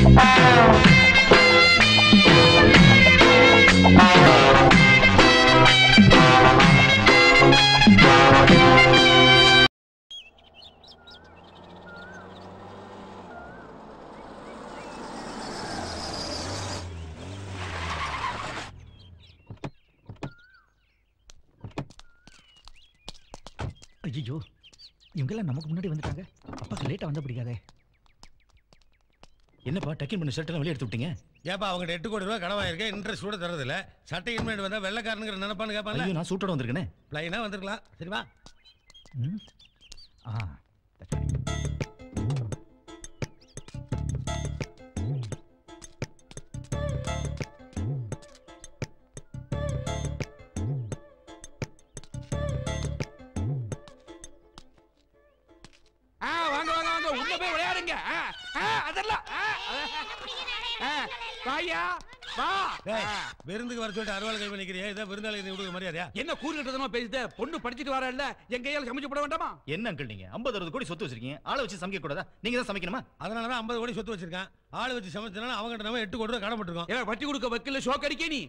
ஐயோ, இவங்கெல்லாம் நமக்கு முன்னாடி வந்துட்டாங்க. அப்பாக்கு லேட்டா வந்த பிடிக்காதே. என்னப்பா டக்கின் பண்ண ஷர்ட் எல்லாம் வெளியே எடுத்து விட்டீங்க? ஏப்பா அவங்க 8 கோடி ரூபாய் கடவாயிருக்கேன், இன்ட்ரெஸ்ட் கூட தரது இல்ல. சட்டை இன்மெண்ட் வந்தா வெள்ளக்காரனுங்கிற நினைப்பான்னு கேட்பாங்க. ஐயோ, நான் சூட்டோட வந்திருக்கேனே. ப்ளைனா வந்திருக்கலாம். சரிவா? வாங்க வாங்க வாங்க, உள்ள போய் விளையாடுங்க. அதெல்லாம் வாயா வா. விருந்துக்கு வர சொல்லிட்டு அறுவாள் கை பண்ணிக்கிறியா? இதான் விருந்தாளி கொடுக்க மரியாதையா? என்ன கூறுகிட்டதமா பேசுத? பொண்ணு படிச்சுட்டு வர இல்ல, என் கையால சமைச்சு போட வேண்டாமா? என்ன அங்கிள் நீங்க 50-60 கோடி சொத்து வச்சிருக்கீங்க, ஆளை வச்சு சமைக்க கூடாதா? நீங்க தான் சமைக்கணுமா? அதனாலதான் 50 கோடி சொத்து வச்சிருக்கான். ஆளு வச்சு சமைச்சனால அவங்க நம்ம 8 கோடி ரூபாய் கடன் பட்டிருக்கோம். ஏன் வட்டி கொடுக்க வக்கீல ஷோக் அடிக்க நீ?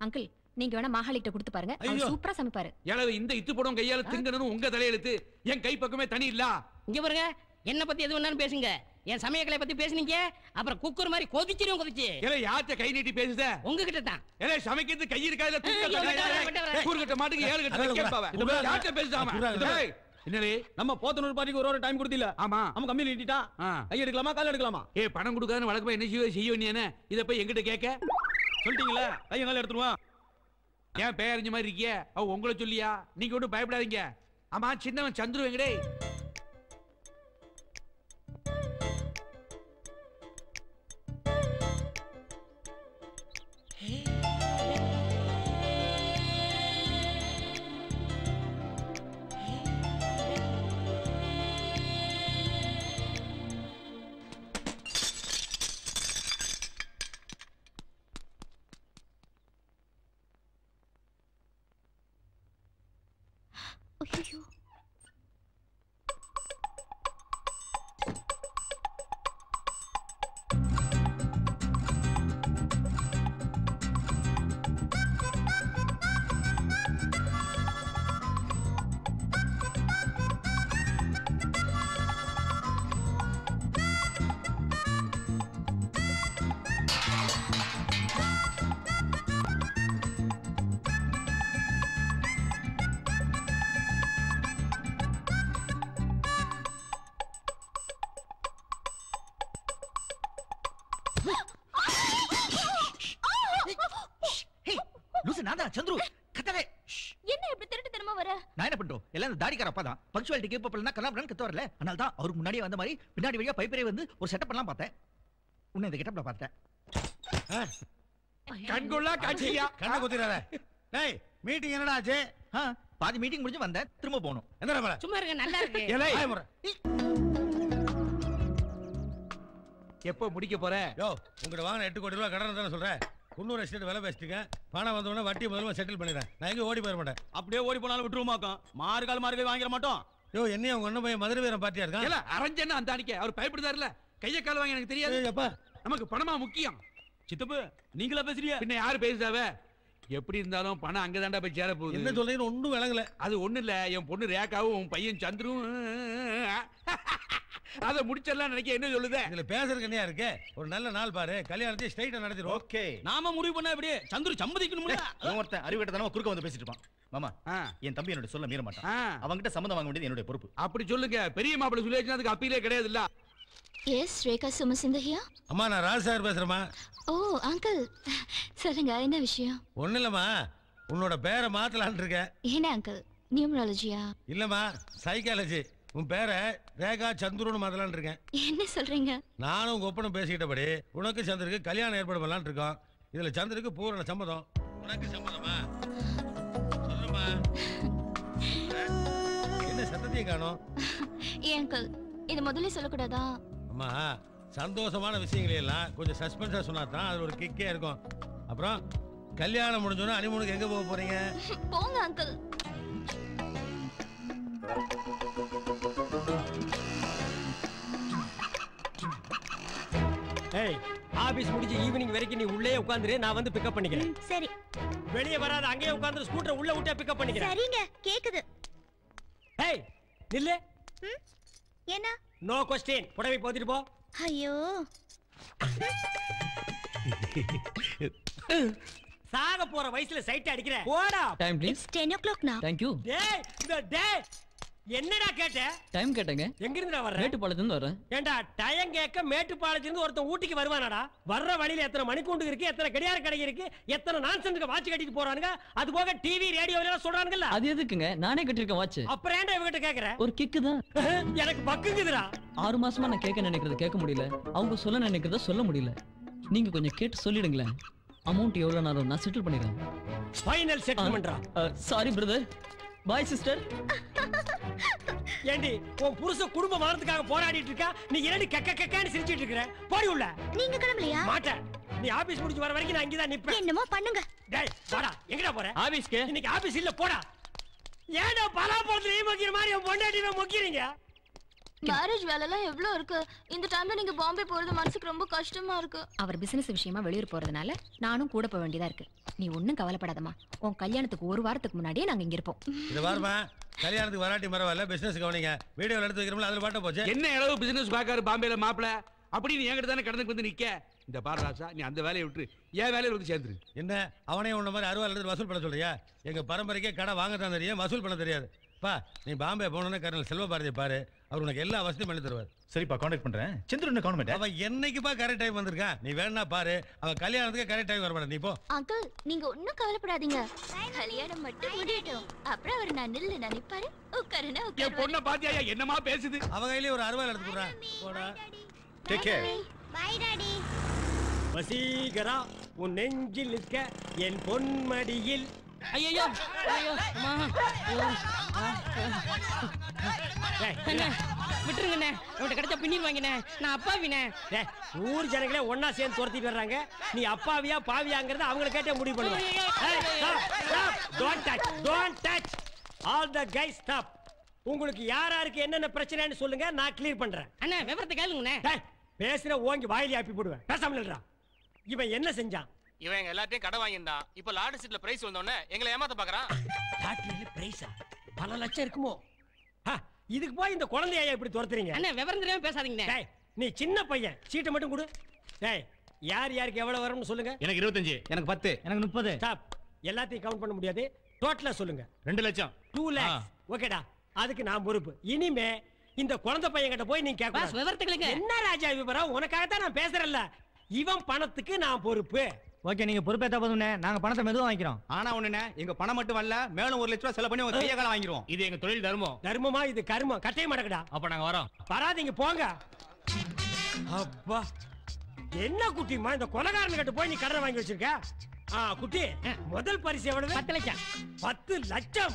அங்கிள், நீங்க வேணா மாகாளிட்ட கொடுத்து பாருங்க, அவர் சூப்பரா சமைப்பாரு. ஏலவே இந்த இத்து போடும் கையால திங்கணும் உங்க தலையெழுத்து. என் கை பக்கமே தனி இல்ல. இங்க பாருங்க, என்ன பத்தி எது வேணாலும் பேசுங்க. என் சமயக்கலை பத்தி பேசுனீங்க, அப்புறம் குக்கர் மாதிரி கொதிச்சிரும் கொதிச்சு. ஏலே யார்ட்ட கை நீட்டி பேசுத? உங்ககிட்ட தான். ஏலே சமைக்கிறது கை இருக்காதுல கூறுகட்ட மாட்டுக்கு 7 கட்ட கேட்பாவ. யார்ட்ட பேசுதாம? டேய் என்னலே நம்ம போத்தனூர் பாட்டிக்கு ஒரு டைம் கொடுத்தில. ஆமா நம்ம கம்மி நீட்டிட்டா கை எடுக்கலாமா கால் எடுக்கலாமா? பணம் கொடுக்காதன்னு வழக்கமா என்ன செய்ய நீ? என்ன இத போய் எங்கிட்ட கேட்க சொல்லிட்டீங்களா? கைய கால் எடுத்துருவான். ஏன் பேரஞ்ச மாதிரி இருக்கிய? அவ உங்களை சொல்லியா? நீங்க ஒன்றும் பயப்படாதீங்க. ஆமா சின்னவன் சந்துரு எங்கடே? ஐயோ, சந்துரு கத்தவே. என்ன இப்படி திருட்டுத்தனமா வர? நான் என்ன பண்றோம்? எல்லாம் இந்த தாடிக்கார அப்பா தான். பங்க்சுவாலிட்டி கீப் பண்ணா கலாபரன் கத்த வரல. அதனால தான் அவருக்கு முன்னாடியே வந்த மாதிரி பின்னாடி வழியா பைப்பரே வந்து ஒரு செட்டப் பண்ணலாம் பார்த்தேன். உன்னை இந்த கெட்டப்ல பார்த்தேன். கண்கொள்ளா காட்சியா? கண்ணை குத்திராத. டேய் மீட்டிங் என்னடா ஆச்சு? பாதி மீட்டிங் முடிஞ்சு வந்தேன், திரும்ப போகணும். என்ன மேல சும்மா இருங்க, நல்லா இருக்கு. ஏலே எப்போ முடிக்க போற? யோ உங்ககிட்ட வாங்கின 8 கோடி ரூபாய் கடன் தானே சொல்றேன். குன்னூர் எஸ்டேட் விலை பேசிட்டுங்க. பணம் வந்தோடனே வட்டி முதல்ல செட்டில் பண்ணிடுறேன். நான் எங்கே ஓடி போயிட மாட்டேன். அப்படியே ஓடி போனாலும் விட்டுருமாக்கும். மாறுகால் வாங்கிட மாட்டோம். யோ என்னையும் அவங்க ஒன்னும் போய் மதுரை வீரம் பார்ட்டியா இருக்கான். இல்ல அரஞ்சன்னா அந்த அன்னைக்கு அவர் பயப்படுதாருல. கைய கால் வாங்க எனக்கு தெரியாது. அப்பா நமக்கு பணமா முக்கியம். சித்தப்பு நீங்களா பேசுறியா? பின்ன யாரு பேசுதாவ? எப்படி இருந்தாலும் பணம் அங்கதான்டா போய் சேர போகுது. என்ன சொல்றீங்கன்னு ஒன்றும் விளங்கல. அது ஒண்ணு இல்ல, என் பொண்ணு ரேகாவும் உன் பையன் சந்துரும் அத முடிச்சிடலாம் நினைக்க. என்ன சொல்லுத? இதுல பேசுறதுக்கு என்னையா இருக்கு? ஒரு நல்ல நாள் பாரு, கல்யாணத்தை ஸ்ட்ரைட்டா நடத்திடுவோம். ஓகே, நாம முடிவு பண்ணா இப்படி சந்துரு சம்மதிக்கணும்ல. ஒருத்தன் அறிவுகட்டதானே குறுக்க வந்து பேசிட்டு இருப்பான். மாமா என் தம்பி என்னோட சொல்ல மீற மாட்டான். அவங்கிட்ட சம்மதம் வாங்க வேண்டியது என்னுடைய பொறுப்பு. அப்படி சொல்லுங்க. பெரிய மாப்பிள்ளை சொல்லியாச்சுன்னா அதுக்கு அப்பீலே கிடையாது இல்ல. எஸ் ரேகா சுமசிந்த ஹியர். அம்மா நான் ராஜ் சார் பேசுறேம்மா. ஓ அங்கிள் சொல்லுங்க, என்ன விஷயம்? ஒண்ணு இல்லம்மா, உன்னோட பேரை மாத்தலான்னு இருக்கேன். என்ன அங்கிள், நியூமராலஜியா? இல்லம்மா சைக்காலஜி. உன் பேரை ரேகா சந்துருன்னு மாத்தலான்னு இருக்கேன். என்ன சொல்றீங்க? நானும் உங்க ஒப்பனும் பேசிக்கிட்டபடி உனக்கு சந்திருக்கு கல்யாணம் ஏற்பாடு பண்ணலான்னு இருக்கோம். இதுல சந்திருக்கு பூரண சம்மதம். உனக்கு சம்மதமா? சொல்லுமா. என்ன சத்தத்தையும் காணோம்? ஏன் அங்கிள் இது முதல்ல சொல்லக்கூடாதா? அம்மா சந்தோஷமான விஷயங்களை எல்லாம் கொஞ்சம் சஸ்பென்ஸா சொன்னா தான் அது ஒரு கிக்கே இருக்கும். அப்புறம் கல்யாணம் முடிஞ்சோன்னா ஹனிமூனுக்கு எங்க போக போறீங்க? போங்க அங்கிள். ஆபீஸ் முடிஞ்சு ஈவினிங் வரைக்கும் நீ உள்ளே உட்கார்ந்துரு, நான் வந்து பிக்கப் பண்ணிக்கிறேன். சரி. வெளியே வராத, அங்கேயே உட்கார்ந்து ஸ்கூட்டர் உள்ள விட்டே பிக்கப் பண்ணிக்கிறேன். சரிங்க, கேக்குது. ஏய் நில்லு. என்ன? No question. புடவை போத்திட்டு போ. ஐயோ. சாக போற வயசுல சைட் அடிக்கிற. போடா. Time please. 10 o'clock now. Thank you. டேய் இந்த டேய் என்னடா கேட்ட? டைம் கேட்டங்க. எங்க இருந்து வர்ற? மேட்டுப்பாளையத்துல இருந்து வரேன். ஏண்டா டைம் கேட்க மேட்டுப்பாளையத்துல இருந்து ஒருத்தன் ஊட்டிக்கு வருவானாடா? வர்ற வழியில எத்தனை மணிக்கூண்டு இருக்கு, எத்தனை கடியார கடை இருக்கு, எத்தனை நான்சென்ஸ்க்கு வாட்ச் கட்டிட்டு போறானுங்க. அது போக டிவி ரேடியோல எல்லாம் சொல்றானுங்கல்ல. அது எதுக்குங்க? நானே கட்டிருக்கேன் வாட்ச். அப்புறம் ஏன்டா இவகிட்ட கேக்குற? ஒரு கிக்கு தான். எனக்கு பக்குங்குதுடா. 6 மாசமா நான் கேட்க நினைக்கிறது கேட்க முடியல, அவங்க சொல்ல நினைக்கிறத சொல்ல முடியல. நீங்க கொஞ்சம் கேட்டு சொல்லிடுங்களேன். அமௌண்ட் எவ்வளவு நேரம் நான் செட்டில் பண்ணிடுறேன். ஃபைனல் செட்டில்மென்ட்ரா. Sorry brother. Bye sister. ஏண்டி உன் புருஷ குடும்ப மானத்துக்காக போராடிட்டு இருக்கா, நீ என்னடி கக்க கக்கன்னு சிரிச்சிட்டு இருக்கற? போடி உள்ள. நீங்க கிளம்பலையா? மாட்டேன். நீ ஆபீஸ் முடிஞ்சு வர வரைக்கும் நான் இங்க தான் நிப்பேன். என்னமோ பண்ணுங்க. டேய் வாடா. எங்கடா போற? ஆபீஸ்க்கு. இன்னைக்கு ஆபீஸ் இல்ல, போடா. ஏடா பலாப்பழத்துல நீ மொக்கிற மாதிரி உன் பொண்டாட்டிவே மொக்கிறீங்க? மேரேஜ் வேலைலாம் எவ்வளவு இருக்கு? இந்த டைம்ல நீங்க பாம்பே போறது மனசுக்கு ரொம்ப கஷ்டமா இருக்கு. அவர் பிசினஸ் விஷயமா வெளியூர் போறதுனால நானும் கூட போக வேண்டியதா இருக்கு. நீ ஒண்ணும் கவலைப்படாதம்மா. உன் கல்யாணத்துக்கு 1 வாரத்துக்கு முன்னாடியே நாங்க இங்க இருப்போம். இது பாருமா, கல்யாணத்துக்கு வராட்டி பரவாயில்ல, பிசினஸ் கவனிங்க. வீடியோல எடுத்து வைக்கிறோம்ல, அதுல பாட்ட போச்சு. என்ன அளவு பிசினஸ் பாக்காரு பாம்பேல மாப்பிள? அப்படி நீ என்கிட்ட தானே கடனுக்கு வந்து நிக்க. இந்த பாரு ராசா, நீ அந்த வேலையை விட்டு ஏன் வேலையில வந்து சேர்ந்துரு. என்ன அவனே உன்ன மாதிரி 60 எடுத்து வசூல் பண்ண சொல்றியா? எங்க பரம்பரைக்கே கடை வாங்க தான் தெரியும், வசூல் பண்ண தெரியாது. பா நீ பாம்பே போனோன்னு கர்னல் செல்வபாரதி பாரு, அவர் உனக்கு எல்லா வசதியும் பண்ணி தருவார். சரிப்பா, கான்டாக்ட் பண்றேன். சந்திரன் கவர்மெண்ட் அவன் என்னைக்குப்பா கரெக்ட் டைம் வந்திருக்கான். நீ வேணா பாரு, அவன் கல்யாணத்துக்கு கரெக்ட் டைம் வர மாட்டான். நீ போ. அங்கிள் நீங்க ஒண்ணும் கவலைப்படாதீங்க. கல்யாணம் மட்டும் முடியட்டும். அப்புறம் அவர் நான் நில்லு நினைப்பாரு. உட்காருனா என் பொண்ண பாத்தியா என்னமா பேசுது? அவ கையிலே ஒரு 60 எடுத்து போடுறான். போடா. Take care. Bye daddy. Vaseegara உன் நெஞ்சில் நிற்க என் பொன்மடியில். ஐயோ ஐயோ அம்மா. விட்டுருங்கண்ணே, இவன்கிட்ட கிடைச்சா பின்னிடுவாங்கண்ணே. நான் அப்பாவினே. ஊர் ஜனங்களே ஒன்னா சேர்ந்து துரத்திட்டு வர்றாங்க. நீ அப்பாவியா பாவியாங்கிறத அவங்கள கேட்டே முடிவு பண்ணுவாங்க. All the guys stop. உங்களுக்கு யாராருக்கு என்னென்ன பிரச்சனைன்னு சொல்லுங்க, நான் கிளியர் பண்றேன். அண்ணா விவரத்தை கேளுங்கண்ணே. பேசுற ஓங்கி வாயிலி ஆப்பி போடுவேன். பேசாம இல்லடா. இவன் என்ன செஞ்சான்? இவன் எங்க எல்லாத்தையும் கடை வாங்கியிருந்தான். இப்ப லாட்டரி சீட்ல பிரைஸ் வந்தோடனே எங்களை ஏமாத்த பாக்குறான். லாட்டரியில பிரைஸா? பல லட்சம் இருக்குமோ? இதுக்கு போய் இந்த குழந்தையா இப்படி துரத்துறீங்க? அண்ணா விவரம் தெரியாம பேசாதீங்க. டேய் நீ சின்ன பையன், சீட்டை மட்டும் கொடு. டேய் யார் யாருக்கு எவ்வளவு வரும்னு சொல்லுங்க. எனக்கு 25, எனக்கு 10, எனக்கு 30. ஸ்டாப். எல்லாத்தையும் கவுண்ட் பண்ண முடியாது. டோட்டலா சொல்லுங்க. 2 லட்சம். 2 lakhs. ஓகேடா, அதுக்கு நான் பொறுப்பு. இனிமே இந்த குழந்தை பையன் கிட்ட போய் நீ கேட்க. விவரத்துக்கு என்ன ராஜா விவரம்? உனக்காக தான் நான் பேசுறேன்ல. இவன் பணத்துக்கு நான் பொறுப்பு. ஓகே, நீங்க பொறுப்பேத்தா போதும்னே. நாங்க பணத்தை மெதுவா வாங்கிக்கிறோம். ஆனா ஒண்ணுனே, எங்க பணம் மட்டும் வரல, மேலும் 1 லட்சம் ரூபாய் செலவு பண்ணி உங்க கைய கால வாங்கிடுவோம். இது எங்க தொழில் தர்மம். தர்மமா? இது கர்மம். கட்டைய மாட்டக்கடா. அப்ப நாங்க வரோம். வராதீங்க, போங்க. அப்பா என்ன குட்டிமா, இந்த கொலைகாரன் கிட்ட போய் நீ கடனை வாங்கி வச்சிருக்க? குட்டி, முதல் பரிசு எவ்வளவு? 10 லட்சம். 10 லட்சம்.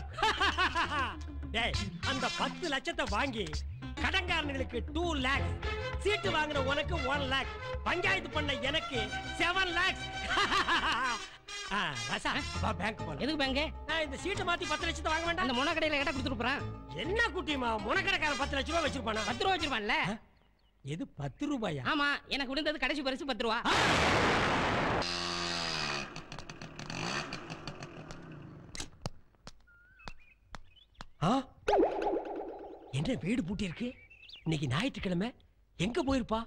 டேய் அந்த 10 லட்சத்தை வாங்கி கடன்காரங்களுக்கு 2 lakhs, சீட்டு வாங்குற உனக்கு 1 lakh, பஞ்சாயத்து பண்ண எனக்கு 7 lakhs. ராசா வா பேங்க் போலாம். எதுக்கு பேங்க்? இந்த சீட்டை மாத்தி 10 லட்சத்தை வாங்க வேண்டாம்? அந்த மொன கடையில கேட்டா கொடுத்துட்டு போறான். என்ன குட்டிமா, முனக்கடைக்காரன் 10 லட்சம் ரூபாய் வச்சிருப்பானா? 10 ரூபாய் வச்சிருப்பான்ல. எது 10 ரூபாயா? ஆமா, எனக்கு விழுந்தது கடைசி பரிசு 10 ரூபாய். என்ன வீடு பூட்டி இருக்கு? இன்னைக்கு ஞாயிற்றுக்கிழமை, எங்க போயிருப்பா?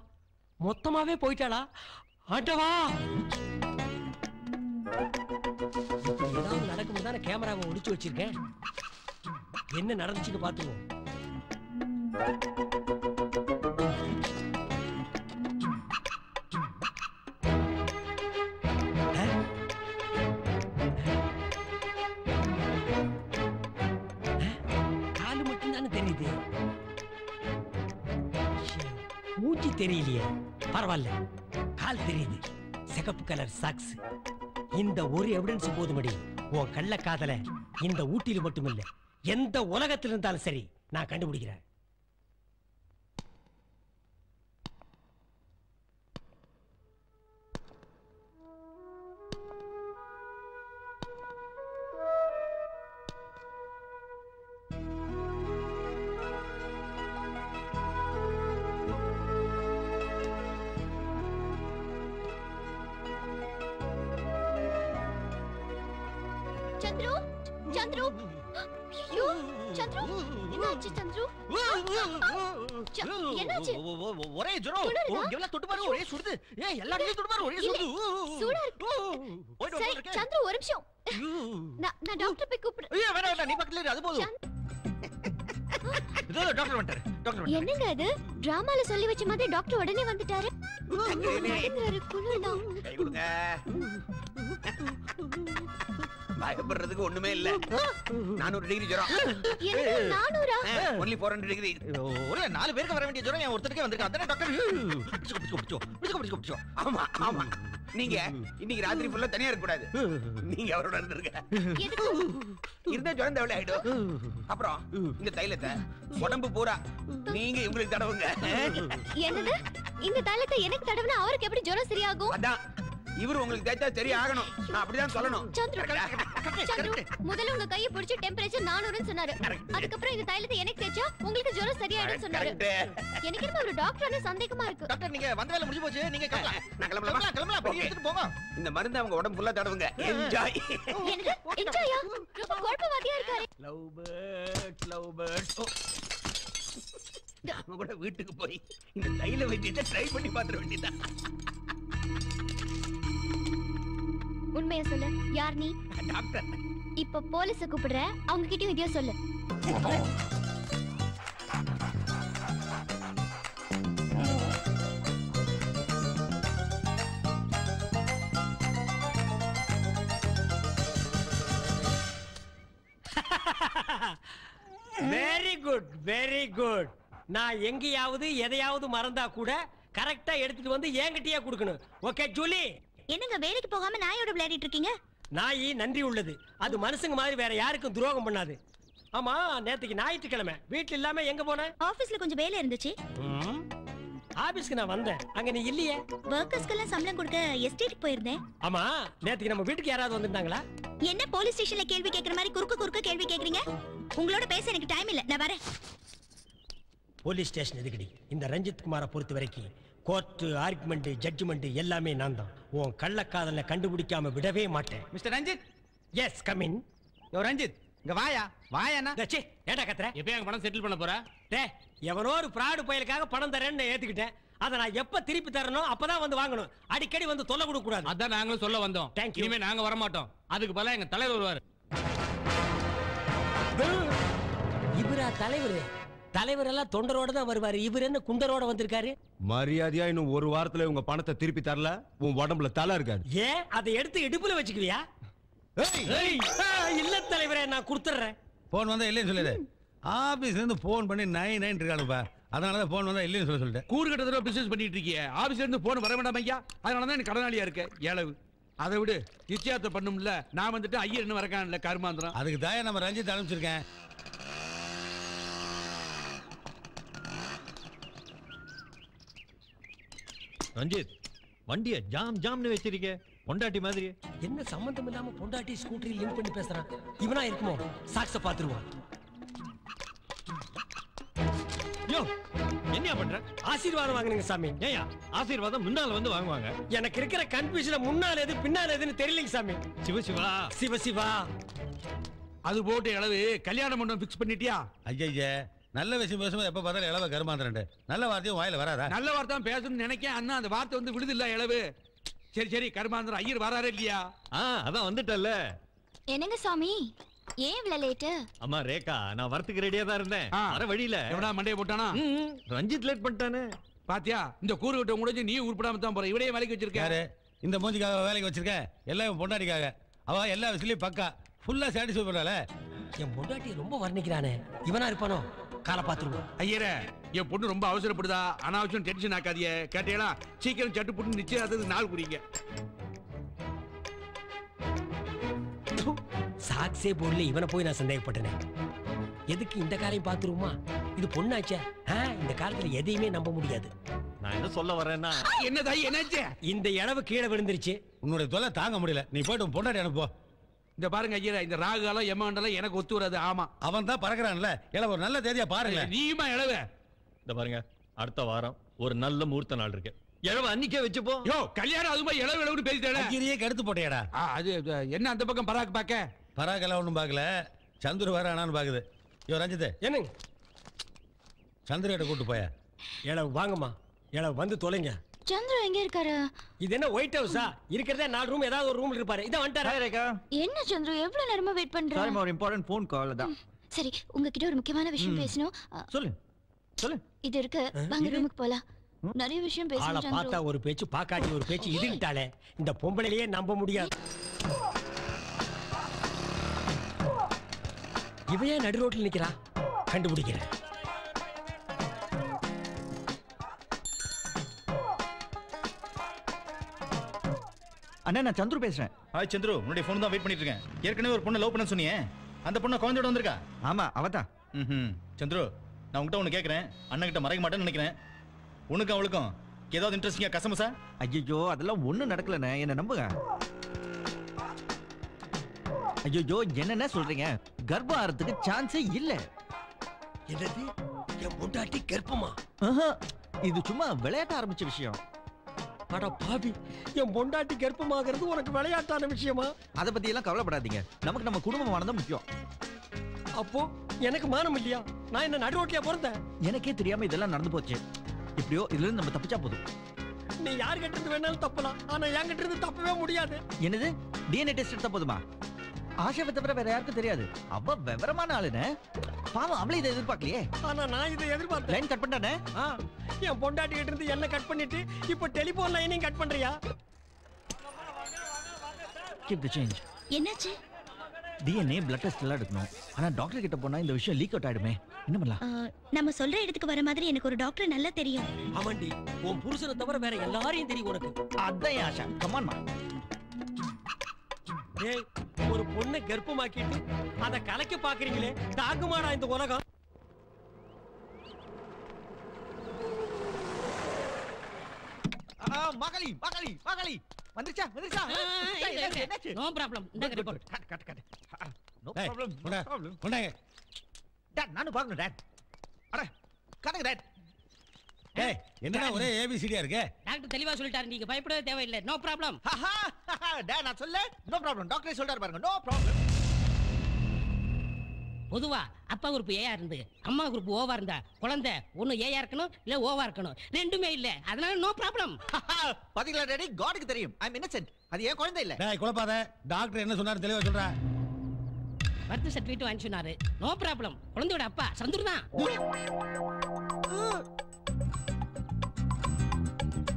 மொத்தமாவே போயிட்டாளா? ஆட்டவா ஏதாவது நடக்கும் தானே கேமராவை ஒளிச்சு வச்சிருக்கேன். என்ன நடந்துச்சுன்னு பாத்துவோம். காலு மட்டும் தானே தெரியுது, மூஞ்சி தெரியலையே. பரவாயில்ல, கால் தெரியுது. சிகப்பு கலர் சாக்ஸ். இந்த ஒரு எவிடன்ஸ் போதுமடி உன் கள்ள காதல இந்த ஊட்டியில மட்டுமில்ல, எந்த உலகத்தில் இருந்தாலும் சரி நான் கண்டுபிடிக்கிறேன். சந்துரு ஐயோ சந்துரு என்னாச்சு சந்துரு என்னாச்சு ஒரே ஜுரம் எவ்வளவு தொட்டு பாரு ஒரே சுடுது ஏன் எல்லா இடத்துலயும் தொட்டு பாரு ஒரே சுடுது சூடா இருக்கு சரி சந்துரு ஒரு நிமிஷம் நான் டாக்டர் போய் கூப்பிடுறேன் ஐயோ வேணாம் நீ பக்கத்துல இரு அது போதும் இதோ டாக்டர் வந்துட்டாரு டாக்டர் என்னங்க அது டிராமால சொல்லி வச்ச மாதிரி டாக்டர் உடனே வந்துட்டாரு குளிர்தான் கை கொடுங்க பயப்படுறதுக்கு ஒண்ணுமே இல்ல 400 டிகிரி ஜுரம் 400 only 400 டிகிரி ஒரே 4 பேருக்கு வர வேண்டிய ஜுரம் ஒருத்தருக்கே வந்திருக்கு அதானே டாக்டர் ஆமா ஆமா நீங்க இன்னைக்கு ராத்திரி ஃபுல்லா தனியா இருக்க கூடாது நீங்க அவரோட இருந்துருங்க இருந்த ஜுரம் தவளை ஆயிடும் அப்புறம் இந்த தைலத்தை உடம்பு பூரா நீங்க உங்களுக்கு தடவுங்க என்னது இந்த தைலத்தை எனக்கு தடவுனா அவருக்கு எப்படி ஜுரம் சரியாகும் அதான் இவரு உங்களுக்கு தேய்ச்சா சரி ஆகணும் நான் அப்படிதான் சொல்லணும் சந்துரு முதல்ல உங்க கையை பிடிச்சு டெம்பரேச்சர் 400 ன்னு சொன்னாரு அதுக்கப்புறம் இந்த தைலத்தை எனக்கு தேய்ச்சா உங்களுக்கு ஜுரம் சரியாயிடும் சொன்னாரு எனக்கு என்ன ஒரு டாக்டர்னு சந்தேகமா இருக்கு டாக்டர் நீங்க வந்த வேலை முடிஞ்சு போச்சு நீங்க நான் கிளம்பலாம் போய் எடுத்துட்டு போங்க இந்த மருந்து அவங்க உடம்பு ஃபுல்லா தடவுங்க என்ஜாய் என்னது என்ஜாயா ரொம்ப குழப்பவாதியா இருக்காரு லவ் பேர்ட்ஸ் நம்ம கூட வீட்டுக்கு போய் இந்த தைல வைத்தியத்தை ட்ரை பண்ணி பாத்துற வேண்டியதான் உண்மையா சொல்லு யார் நீ டாக்டர் இப்ப போலீஸ கூப்பிடுற அவங்க கிட்டயும் இதையோ சொல்லு வெரி குட் நான் எங்கேயாவது எதையாவது மறந்தா கூட கரெக்டா எடுத்துட்டு வந்து என்கிட்டயே கொடுக்கணும் ஓகே ஜூலி என்னங்க வேலைக்கு போகாம நாயோட விளையாடிட்டு இருக்கீங்க நாய் நன்றி உள்ளது அது மனுஷங்க மாதிரி வேற யாருக்கும் துரோகம் பண்ணாது ஆமா நேத்துக்கு ஞாயிற்றுக்கிழமை வீட்டுல இல்லாம எங்க போன ஆபீஸ்ல கொஞ்சம் வேலை இருந்துச்சு ஆபீஸ்க்கு நான் வந்தேன் அங்க நீ இல்லையே வர்க்கர்ஸ்க்கெல்லாம் சம்பளம் கொடுக்க எஸ்டேட்டுக்கு போயிருந்தேன் ஆமா நேத்துக்கு நம்ம வீட்டுக்கு யாராவது வந்திருந்தாங்களா என்ன போலீஸ் ஸ்டேஷன்ல கேள்வி கேக்குற மாதிரி குறுக்க கேள்வி கேக்குறீங்க உங்களோட பேச எனக்கு டைம் இல்ல நான் வரேன் போலீஸ் ஸ்டேஷன் எதுக்குடி இந்த ரஞ்சித் குமாரை பொறுத்த வரைக்கும் கோர்ட் ஆர்குமெண்ட் ஜட்ஜ்மெண்ட் எல்லாமே நான் தான் உன் கள்ளக்காதல கண்டுபிடிக்காம விடவே மாட்டேன் mister Ranjith yes come in யோ ரஞ்சித் இங்க வாயாண்ணா டச்சே ஏடா கத்துற எப்ப எங்க பணம் செட்டில் பண்ண போற டேய் எவனோ ஒரு ஃப்ராட் பயலுக்காக பணம் தரேன்னு ஏத்துக்கிட்டேன் அதை நான் எப்ப திருப்பி தரணும் அப்பதான் வந்து வாங்கணும் அடிக்கடி வந்து தொல்லை கொடுக்க கூடாது அதான் நாங்களும் சொல்ல வந்தோம் Thank you. இனிமே நாங்க வர மாட்டோம் அதுக்கு பதிலா எங்க தலைவர் வருவாரு இவரா தலைவர் தலைவர் எல்லாம் தொண்டரோட தான் வருவாரு இவர் என்ன குண்டரோட வந்திருக்காரு மரியாதையா இன்னும் ஒரு வாரத்துல உங்க பணத்தை திருப்பி தரல உன் உடம்புல தலை இருக்காது ஏன் அதை எடுத்து இடுப்புல வச்சுக்குவியா இல்ல தலைவரே நான் கொடுத்துறேன் போன் வந்தா இல்லைன்னு சொல்லிடு ஆபீஸ்ல இருந்து போன் பண்ணி 9 இருக்கானுப்பா அதனாலதான் போன் வந்தா இல்லைன்னு சொல்லிட்டேன் கூறு கட்டத்துல பிசினஸ் பண்ணிட்டு இருக்கிய ஆபீஸ்ல இருந்து போன் வர வேண்டாம் ஐயா அதனாலதான் எனக்கு கடனாளியா இருக்க ஏழவு அதை விடு நிச்சயத்தை பண்ணும்ல நான் வந்துட்டு ஐயர் என்ன வரக்கான்ல கருமாந்திரம் அதுக்கு தான் நம்ம ரஞ்சித் அனுப்பிச்சிருக்கேன் ரஞ்சித் வண்டிய ஜாம்னு வச்சிருக்க பொண்டாட்டி மாதிரி என்ன சம்பந்தம் இல்லாம பொண்டாட்டி ஸ்கூட்டரி லிங்க் பண்ணி பேசுறான் இவனா இருக்குமோ சாக்ஸ பாத்துருவான் யோ என்ன பண்ற ஆசீர்வாதம் வாங்குங்க சாமி ஏயா ஆசீர்வாதம் முன்னால வந்து வாங்குவாங்க எனக்கு இருக்கிற கன்ஃபியூஷன்ல முன்னால எது பின்னால எதுன்னு தெரியலங்க சாமி சிவசிவா அது போட்டு அளவு கல்யாணம் பண்ண பிக்ஸ் பண்ணிட்டியா ஐயா நல்ல விஷயம் பேசும்போது எப்ப பார்த்தாலும் இளவ கருமாந்திரன் நல்ல வார்த்தையும் வாயில வராதா நல்ல வார்த்தை பேசணும்னு நினைக்கேன் அண்ணா அந்த வார்த்தை வந்து விடுது இல்ல இளவு சரி கருமாந்திரம் ஐயர் வராரு இல்லையா அதான் வந்துட்டல்ல என்னங்க சாமி ஏன் இவ்வளவு லேட்டு அம்மா ரேகா நான் வரத்துக்கு ரெடியா தான் இருந்தேன் வர வழியில எவனா மண்டைய போட்டானா ரஞ்சித் லேட் பண்ணிட்டானே பாத்தியா இந்த கூறு கிட்ட முடிஞ்சு நீ உருப்படாம தான் போற இவரையே வேலைக்கு வச்சிருக்காரு இந்த மூஞ்சிக்காக வேலைக்கு வச்சிருக்க எல்லாம் பொண்டாட்டிக்காக அவ எல்லா விஷயத்தையும் பக்கா ஃபுல்லா சாட்டிஸ்ஃபை பண்றாளே என் பொண்டாட்டி ரொம்ப வர்ணிக்கிறானே இவனா இருப்பானோ காலை பாத்துருவோம் ஐயரே என் பொண்ணு ரொம்ப அவசரப்படுதா அனாவசியம் டென்ஷன் ஆக்காதிய கேட்டீங்களா சீக்கிரம் சட்டு புட்டு நிச்சயத்துக்கு நாள் குறிங்க சாக்ஸே போடல இவனை போய் நான் சந்தேகப்பட்டேன் எதுக்கு இந்த காலையும் பாத்துருவோமா இது பொண்ணாச்சே இந்த காலத்துல எதையுமே நம்ப முடியாது நான் என்ன சொல்ல வரேன்னா என்னதா என்னாச்சு இந்த இளவு கீழே விழுந்துருச்சு உன்னுடைய தொல்லை தாங்க முடியல நீ போயிட்டு பொண்டாட்டி அனுப்போ இந்த பாருங்க ஐயா இந்த ராகுகாலம் எமகண்டெல்லாம் எனக்கு ஒத்து வராது ஆமா அவன் தான் பறக்குறான்ல இல்ல ஒரு நல்ல தேதியா பாருங்க நீயுமா இளவ இந்த பாருங்க அடுத்த வாரம் ஒரு நல்ல முகூர்த்த நாள் இருக்கு இளவ அன்னிக்கே வச்சுப்போ யோ கல்யாணம் அதுமா இளவுன்னு பேசிட்டே அக்கிரியே கெடுத்து போட்டேடா அது என்ன அந்த பக்கம் பராக் பாக்க பராக்கெல்லாம் ஒண்ணும் பாக்கல சந்துரு வேற ஆனான்னு பாக்குது. யோ ரஞ்சித் என்னங்க சந்திரகிட்ட கூட்டு போய. ஏல வாங்கம்மா, ஏல வந்து தொலைங்க. சந்திர எங்க இருக்காரு? இது என்ன ஒயிட் ஹவுஸா? இருக்கிறதே 4 ரூம், ஏதாவது ஒரு ரூம்ல இருப்பாரு. இத வந்துட்டாரா? என்ன சந்திர எவ்வளவு நேரமா வெயிட் பண்ற? சாரி ஒரு இம்பார்ட்டன்ட் ஃபோன் கால் தான். சரி, உங்ககிட்ட ஒரு முக்கியமான விஷயம் பேசணும். சொல்லு சொல்லு. இது இருக்கு, வாங்க ரூமுக்கு போலாம். நிறைய விஷயம் ஆள பேசணும் சந்திர. பார்த்தா ஒரு பேச்சு, பாக்காட்டி ஒரு பேச்சு. இதுட்டாலே இந்த பொம்பளையிலேயே நம்ப முடியாது. இவையே நடு ரோட்ல நிக்கிறா, கண்டுபிடிக்கிறேன். அண்ணா நான் சந்துரு பேசுறேன். ஹாய் சந்துரு, உன்னுடைய ஃபோன் தான் வெயிட் பண்ணிட்டு இருக்கேன். ஏற்கனவே ஒரு பொண்ணை லவ் பண்ண சொன்னியே, அந்த பொண்ணை குழந்தையோட வந்திருக்கா? ஆமா அவதான். சந்துரு, நான் உன்கிட்ட ஒன்று கேட்குறேன். அண்ணன் கிட்ட மறைக்க மாட்டேன்னு நினைக்கிறேன். உனக்கு அவளுக்கும் ஏதாவது இன்ட்ரெஸ்டிங்கா கசமசா? ஐயோ அதெல்லாம் ஒண்ணும் நடக்கலண்ணே, என்ன நம்புங்க. ஐயோ என்னென்ன சொல்றீங்க? கர்ப்பம் ஆறதுக்கு சான்ஸே இல்ல. என்னது? என் பொண்டாட்டி கர்ப்பமா? இது சும்மா விளையாட்ட ஆரம்பிச்ச விஷயம். அட பாவி, என் பொண்டாட்டி கர்ப்பமாகிறது உனக்கு விளையாட்டான விஷயமா? அத பத்தி எல்லாம் கவலைப்படாதீங்க. நமக்கு நம்ம குடும்பமானது முக்கியம். அப்போ எனக்கு மானம் இல்லையா? நான் என்ன நடு ரோட்லயா பிறந்தேன்? எனக்கே தெரியாம இதெல்லாம் நடந்து போச்சு. இப்படியோ இதுல இருந்து நம்ம தப்பிச்சா போதும். நீ யார் கிட்ட இருந்து வேணாலும் தப்பலாம், ஆனா என் கிட்ட இருந்து தப்பவே முடியாது. என்னது? டிஎன்ஏ டெஸ்ட் எடுத்தா போதுமா? ஆஷாவை தவிர வேற யாருக்கும் தெரியாது. அவ விவரமான ஆளுன்னு. பாவம் அவளே இதை எதிர்பார்க்கலையே. ஆனா நான் இதை எதிர்பார்த்தேன். Line cut பண்ணானே. என் பொண்டாட்டி கிட்ட இருந்து என்ன கட் பண்ணிட்டு இப்ப டெலிபோன் லைனையும் கட் பண்றியா? Keep the change. என்னாச்சு? டிஎன்ஏ பிளட் டெஸ்ட் எல்லாம் எடுக்கணும். ஆனா டாக்டர் கிட்ட போனா இந்த விஷயம் லீக் அவுட் ஆயிடுமே. என்ன பண்ணலாம்? நம்ம சொல்ற இடத்துக்கு வர மாதிரி எனக்கு ஒரு டாக்டர் நல்லா தெரியும். ஆமாண்டி, உன் புருஷனை தவிர வேற எல்லாரையும் தெரியும் உனக்கு. அதான் ஆஷா, கம் ஆன் மா. ஏய், ஒரு பொண்ணை கர்ப்பமாக்கிட்டு அத கலக்க பாக்குறீங்களே, தாக்குமாடா இந்த உலகம். மகளி மகளி மகளி வந்துச்சா வந்துச்சா? No problem. இந்த report cut cut cut. No டேய், ப்ராப்ளம். கொண்டா, நோ ப்ராப்ளம். கொண்டாங்க. டாட் நானும் பார்க்கணும் டாட். அட கரெக்ட் டாட். டேய், என்னடா ஒரே ஏபிசிடியா இருக்கு? டாக்டர் தெளிவா சொல்லிட்டாரு, நீங்க பயப்படவே தேவையில்லை. No problem. டாட் நான் சொல்ல நோ ப்ராப்ளம். டாக்டரே சொல்றாரு பாருங்க. No problem. பொதுவா அப்பா குரூப் ஏயா இருந்து அம்மா குரூப் ஓவா இருந்தா குழந்தை ஒண்ணு ஏயா இருக்கணும் இல்ல ஓவா இருக்கணும். ரெண்டுமே இல்ல, அதனால நோ ப்ராப்ளம். பாத்தீங்களா டாடி, காட்க்கு தெரியும் ஐ அம் இன்னசென்ட். அது ஏன் குழந்தை இல்ல. டேய் குழப்பாத. டாக்டர் என்ன சொன்னாரு தெளிவா சொல்றா. பர்த் சர்டிபிகேட் வாங்கி சொன்னாரு. No problem. குழந்தையோட அப்பா சந்துரு தான்.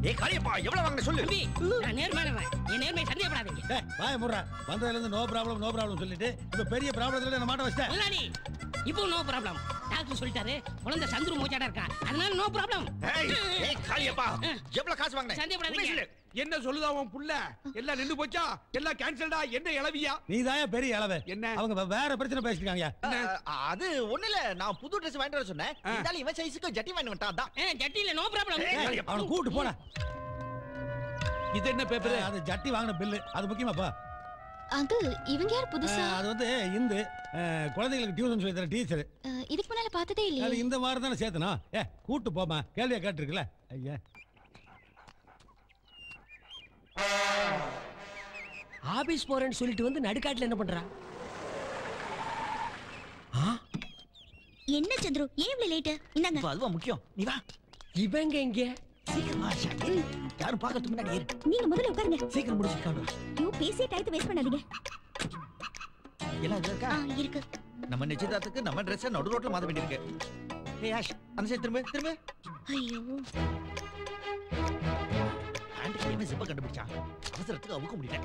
ஏய் காளியப்பா, எவ்வளவு வாங்குற சொல்லு. தம்பி, நான் நேர்மையானவன். என் நேர்மை சந்தேகப்படாதீங்க. டேய் வாயை மூடுடா. வந்ததுல இருந்து நோ ப்ராப்ளம் சொல்லிட்டு இப்ப பெரிய ப்ராப்ளத்துல என்ன மாட்ட வச்சிட்ட. முன்னாடி இப்போ நோ ப்ராப்ளம். டாக்டர் சொல்லிட்டாரு குழந்தை சந்துரு மூச்சாடா இருக்கா, அதனால நோ ப்ராப்ளம். ஏய் காளியப்பா, எவ்வளவு காசு வாங்குன? சந்தேகப்படாதீங்க. என்ன சொல்லுதா உன் புள்ள? எல்லாம் நின்னு போச்சா? எல்லாம் கேன்சல்டா? என்ன இளவியா? நீதான் பெரிய அளவு. என்ன அவங்க வேற பிரச்சனை பேசிட்டாங்க. அது ஒண்ணு இல்ல, நான் புது Dress வாங்கிட்டு வர சொன்னேன். இருந்தாலும் இவன் சைஸ்க்கு ஜட்டி வாங்கிட்டு வந்துட்டான். அதான் ஜட்டில நோ ப்ராப்ளம். அவனை கூட்டு போடா. இது என்ன பேப்பர்? அது ஜட்டி வாங்கின பில்லு. அது முக்கியமாப்பா. அது இவங்க யார் புதுசா? அது வந்து இந்து குழந்தைகளுக்கு டியூஷன் சொல்லி தர டீச்சர். இதுக்கு முன்னால பார்த்ததே இல்லையே. அது இந்த வாரம் தானே சேர்த்தணும். கூட்டு போமா, கேள்வியா கேட்டிருக்கல. ஐயா ஆபீஸ் போறேன்னு சொல்லிட்டு வந்து நடுக்காட்டுல என்ன பண்றா? என்ன சந்துரு, ஏன் இவ்வளவு லேட்? இந்தாங்க. அதுவா முக்கியம். நீ வா. இவங்க எங்க? சீக்கிரம் வா ஆஷா. யாரும் பார்க்கறதுக்கு முன்னாடி ஏறு. நீங்க முதல்ல உட்காருங்க. சீக்கிரம் முடிச்சுக்காங்க. யூ பேசிய டைத்தை வேஸ்ட் பண்ணாதீங்க. எல்லாம் இதுல இருக்கா? இருக்கு. நம்ம நிச்சயதார்த்தத்துக்கு நம்ம Dress நடு ரோட்ல மாத்த வேண்டியிருக்கு. ஏய் ஆஷ், அந்த சைடு திரும்ப திரும்ப. ஐயோ, ஹேண்ட் கிரீம் ஜிப்ப கண்டுபிடிச்சா. அவசரத்துக்கு அவுக்க முடியல.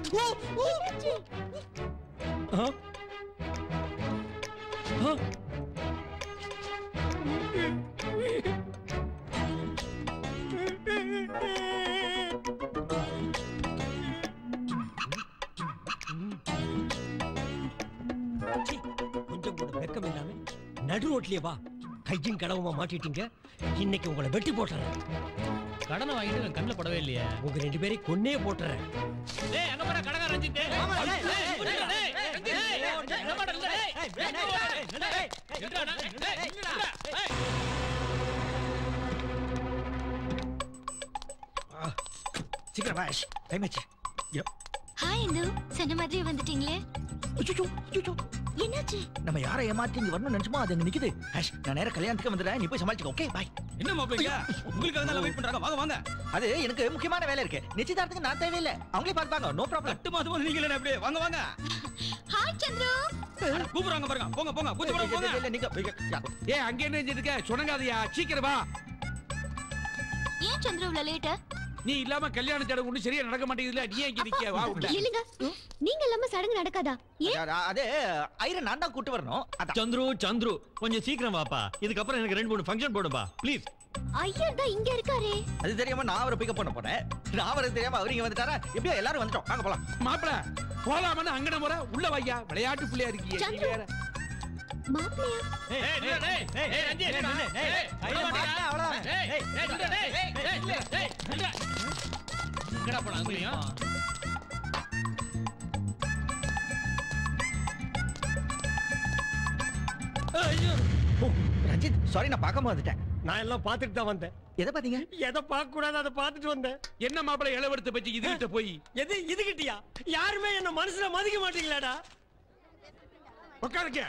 கொஞ்சம் கூட வெக்கம் இல்லாம நடு ரோட்லயே வா. கையும் கடவுமா மாட்டிட்டீங்க. இன்னைக்கு உங்களை வெட்டி போட்டுறேன். கடனை வாங்கிட்டு என் கண்ணுல படவே இல்லையா? உங்க 2 பேரையும் கொன்னே போட்டுறேன். டேய் அங்க போற கடகா ரஞ்சித். ஆமா டேய் சீக்கிரம் வா ஆஷ், டைம் ஆச்சு. ஹாய் இந்து, சொன்ன மாதிரி வந்துட்டீங்களே. அச்சோ என்னாச்சு? நம்ம யாரை ஏமாத்தி இங்க வரணும்னு நினைச்சோமோ அது அங்க நிக்குது. ஆஷ், நான் நேரா கல்யாணத்துக்கு வந்துடுறேன். நீ போய் சமாளிச்சுக்க. Okay bye. என்ன மாப்பிளைங்க உங்களுக்காக தான் வெயிட் பண்றாங்க. வாங்க வாங்க. அது எனக்கு முக்கியமான வேலை இருக்கு. நிச்சயதார்த்தத்துக்கு நான் தேவையில்லை. அவங்களே பார்ப்பாங்க. No problem. 8 மாசமா நீங்க என்ன அப்படியே வாங்க வாங்க. ஹாய் சந்திரு. கூப்பிடுறாங்க பாருங்க. போங்க போங்க. பூச்சி போங்க போங்க. இல்ல நீங்க ஏய் அங்க என்ன செஞ்சிட்டு இருக்க? சுணங்காதயா. சீக்கிரம் வா. ஏன் சந்திரு இவ்வளவு லேட்? நீ இல்லாம கல்யாண சடங்கு ஒண்ணு சரியா நடக்க மாட்டேங்குதுல. நீ ஏன் இங்க நிக்க? வா உள்ள. இல்லங்க நீங்க இல்லாம சடங்கு நடக்காதா? ஏன்? அது ஐரன் நான் தான் கூட்டி வரணும். சந்துரு கொஞ்சம் சீக்கிரம் வாப்பா. இதுக்கப்புறம் எனக்கு 2-3 ஃபங்க்ஷன் போடுப்பா ப்ளீஸ். ஐயர் தான் இங்க இருக்காரே. அது தெரியாம நான் அவரை பிக்கப் பண்ண போனேன். நான் அவரை தெரியாம அவர் இங்க வந்துட்டாரா? எப்படியோ எல்லாரும் வந்துட்டோம். வாங்க போலாம். மாப்பிள போலாமன்னு அங்கன முறை உள்ள வையா. விளையாட்டு பிள்ளையா இருக்கீங்க. சந்திரு. மாப்பிளையா? எங்கடா போனா அங்கேயும்? ரஞ்சித் சாரி, நான் பார்க்காம வந்துட்டேன். நான் எல்லாம் பார்த்துட்டு தான் வந்தேன். எதை பாத்தீங்க? எதை பார்க்க கூடாது அதை பார்த்துட்டு வந்தேன். என்ன மாப்பிள இளவெடுத்து பத்தி இதுகிட்ட போய் எது இதுகிட்டியா? யாருமே என்ன மனசுல மதிக்க மாட்டீங்களாடா? உட்காருங்க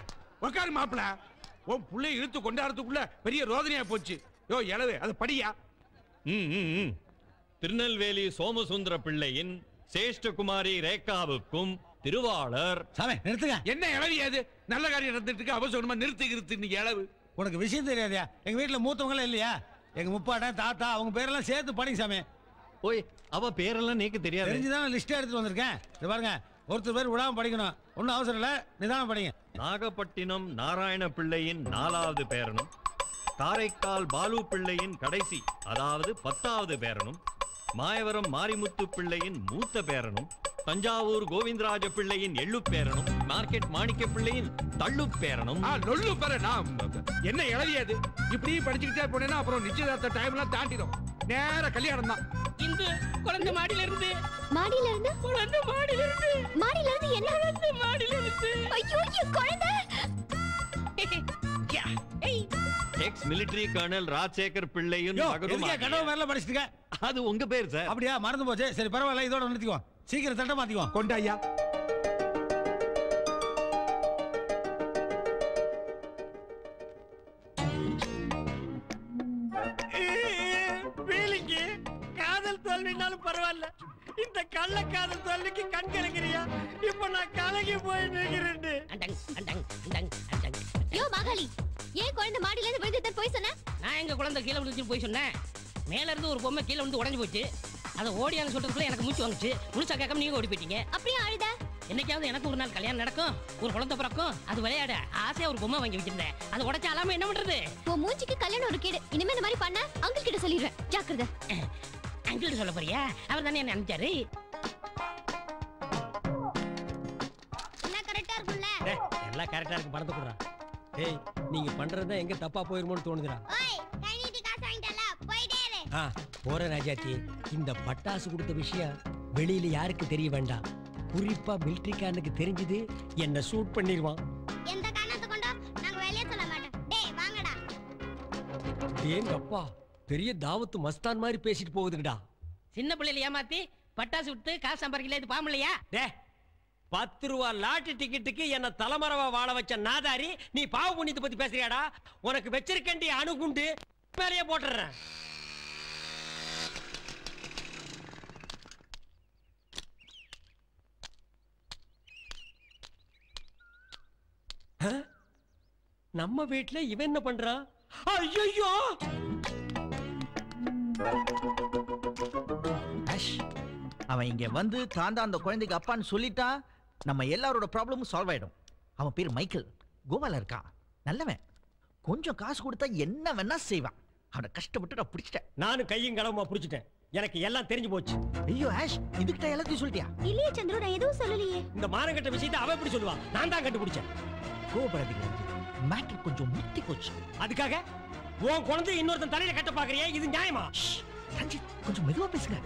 உட்காரு மாப்பிள. உன் புள்ளை இழுத்து கொண்டாடுறதுக்குள்ள பெரிய ரோதனையா போச்சு. யோ இளவு அது படியா. திருநெல்வேலி சோமசுந்தர பிள்ளையின் சேஷ்டகுமாரி ரேகாவுக்கும் திருவாளர். சாமி நிறுத்துங்க. என்ன இளவியாது? நல்ல காரியம் நடந்துட்டு இருக்கு. அவசரமா நிறுத்து நீ இளவு. உனக்கு விஷயம் தெரியாதயா? எங்க வீட்டுல மூத்தவங்க இல்லையா? எங்க முப்பாட்டன் தாத்தா அவங்க பேரெல்லாம் சேர்த்து படிங்க சாமி. ஓய் அவ பேரெல்லாம் நீக்கு தெரியாது. தெரிஞ்சுதான் லிஸ்ட் எடுத்துட்டு வந்திருக்கேன். இது பாருங்க, ஒருத்தர் பேர் விடாம படிக்கணும். ஒன்னும் அவசரம் இல்ல, நிதானம் படிங்க. நாகப்பட்டினம் நாராயண பிள்ளையின் 4வது பேரனும், காரைக்கால் பாலு பிள்ளையின் கடைசி அதாவது 10வது பேரனும், மாயவரம் மாரிமுத்து பிள்ளையின் மூத்த பேரனும், தஞ்சாவூர் கோவிந்தராஜ பிள்ளையின் எள்ளு பேரனும், மார்க்கெட் மாணிக்க பிள்ளையின் தள்ளு பேரனும். நொல்லு பேரனா? என்ன இளவியாது? இப்படி படிச்சுக்கிட்டே போனேன்னா அப்புறம் நிச்சயதார்த்த டைம் எல்லாம் தாண்டிடும். நேர கல்யாணம் தான். இந்த குழந்தை மாடியில இருந்து குழந்தை மாடியில இருந்து என்ன மாடியில இருந்து ஐயோ என் குழந்தை. எக்ஸ் மிலிட்டரி கர்னல் ராஜசேகர் பிள்ளையின் மகனும். கடவுள் மேல படிச்சுங்க. அது உங்க பேர் சார். அப்படியா? மறந்து போச்சு. சரி பரவாயில்ல, இதோட நிறுத்திக்கோ. சீக்கிரம் தட்ட மாத்திக்கோ. கொண்டாயா. காதல் தோல்வினாலும் பரவாயில்ல, இந்த கள்ள காதல் தோல்விக்கு கண் கலங்கிறியா? இப்ப நான் கலங்கி போய் நிக்கிறேன். யோ மகாலி, ஏன் குழந்தை மாடியில இருந்து விழுந்துட்டு போய் சொன்ன? நான் எங்க குழந்தை கீழே விழுந்து போய் சொன்னேன். மேல இருந்து ஒரு பொம்மை கீழே வந்து உடைஞ்சு போச்சு. அதை ஓடியான்னு சொல்றதுக்குள்ள எனக்கு மூச்சு வாங்குச்சு. முழுசா கேட்காம நீங்க ஓடி போயிட்டீங்க. அப்படியே அழுத? என்னைக்காவது எனக்கு ஒரு நாள் கல்யாணம் நடக்கும், ஒரு குழந்தை பிறக்கும், அது விளையாட ஆசையா ஒரு பொம்மை வாங்கி வச்சிருந்தேன். அதை உடைச்ச அலாம என்ன பண்றது? உன் மூஞ்சிக்கு கல்யாணம் ஒரு கேடு. இனிமே இந்த மாதிரி பண்ண அங்கிள் கிட்ட சொல்லிடுறேன். ஜாக்கிரதை. அங்கிள் சொல்ல போறியா? அவர் தானே என்ன அனுப்பிச்சாரு. எல்லாம் கரெக்டா இருக்கும்ல? எல்லாம் கரெக்டா இருக்கு. பணத்தை கொடுறா. ஏய் நீங்க பண்றதா எங்க தப்பா போயிருமோன்னு தோணுதுடா. ஓய் கை நீட்டி காசு வாங்கிட்டல, போயிட்டே இரு. போற ராஜாத்தி, இந்த பட்டாசு கொடுத்த விஷயம் வெளியில யாருக்கு தெரிய வேண்டாம். குறிப்பா மிலிட்டரிக்காரனுக்கு தெரிஞ்சது என்ன ஷூட் பண்ணிடுவான். எந்த காரணத்தை கொண்டோ நாங்க வெளியே சொல்ல மாட்டோம். டேய் வாங்கடா. ஏங்க அப்பா, பெரிய தாவத்து மஸ்தான் மாதிரி பேசிட்டு போகுதுடா. சின்ன பிள்ளைல ஏமாத்தி பட்டாசு விட்டு காசு சம்பாதிக்கல. இது பாம்பலையா? 10 ரூபா லாட்டரி டிக்கெட்டுக்கு என்ன தலைமறைவா வாழ வச்ச நாதாரி, நீ பாவ புண்ணியத்தை பத்தி பேசுறியாடா? உனக்கு வச்சிருக்கண்டி அணுகுண்டு மேலேயே போட்டுறேன். நம்ம வீட்டுல இவன் என்ன பண்றான்? ஐயோ அவன் இங்க வந்து தான் தான் அந்த குழந்தைக்கு அப்பான்னு சொல்லிட்டா நம்ம எல்லாரோட ப்ராப்ளமும் சால்வ் ஆயிடும். அவன் பேர் மைக்கேல், கோவால இருக்கான். நல்லவன். கொஞ்சம் காசு கொடுத்தா என்ன வேணா செய்வான். அவனை கஷ்டப்பட்டு நான் பிடிச்சிட்டேன். நானும் கையும் களவுமா பிடிச்சிட்டேன். எனக்கு எல்லாம் தெரிஞ்சு போச்சு. ஐயோ ஆஷ், இதுக்கிட்ட எல்லாத்தையும் சொல்லிட்டியா? இல்லையே சந்திரு, நான் எதுவும் சொல்லலையே. இந்த மானங்கட்ட விஷயத்தை அவ எப்படி சொல்லுவா? நான் தான் கண்டுபிடிச்சேன். கோபப்படாதீங்க, மேட்டர் கொஞ்சம் முத்தி போச்சு. அதுக்காக உன் குழந்தை இன்னொருத்தன் தலையில கட்ட பாக்குறியே, இது நியாயமா? ரஞ்சித் கொஞ்சம் மெதுவா பேசுங்க.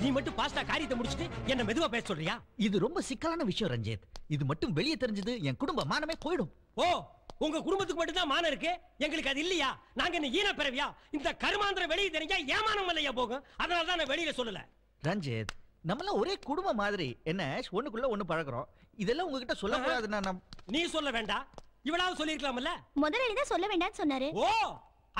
நீ மட்டும் பாஸ்டா காரியத்தை முடிச்சிட்டு என்ன மெதுவா பேச சொல்றியா? இது ரொம்ப சிக்கலான விஷயம் ரஞ்சித். இது மட்டும் வெளியே தெரிஞ்சது என் குடும்ப மானமே போயிடும். ஓ, உங்க குடும்பத்துக்கு மட்டும் தான் மானம் இருக்கு, எங்களுக்கு அது இல்லையா? நாங்க என்ன ஈன பிறவியா? இந்த கருமாந்திர வெளியே தெரிஞ்சா ஏமானம் இல்லையா போகும். அதனால தான் நான் வெளியில சொல்லல. ரஞ்சித், நம்மளாம் ஒரே குடும்பம் மாதிரி. என்ன ஒண்ணுக்குள்ள ஒண்ணு பழகுறோம். இதெல்லாம் உங்ககிட்ட சொல்லக்கூடாதுன்னா நான் நீ சொல்ல வேண்டாம், இவளாவது சொல்லிருக்கலாம்ல. முதலாளி தான் சொல்ல வேண்டாம்னு சொன்னாரு. ஓ,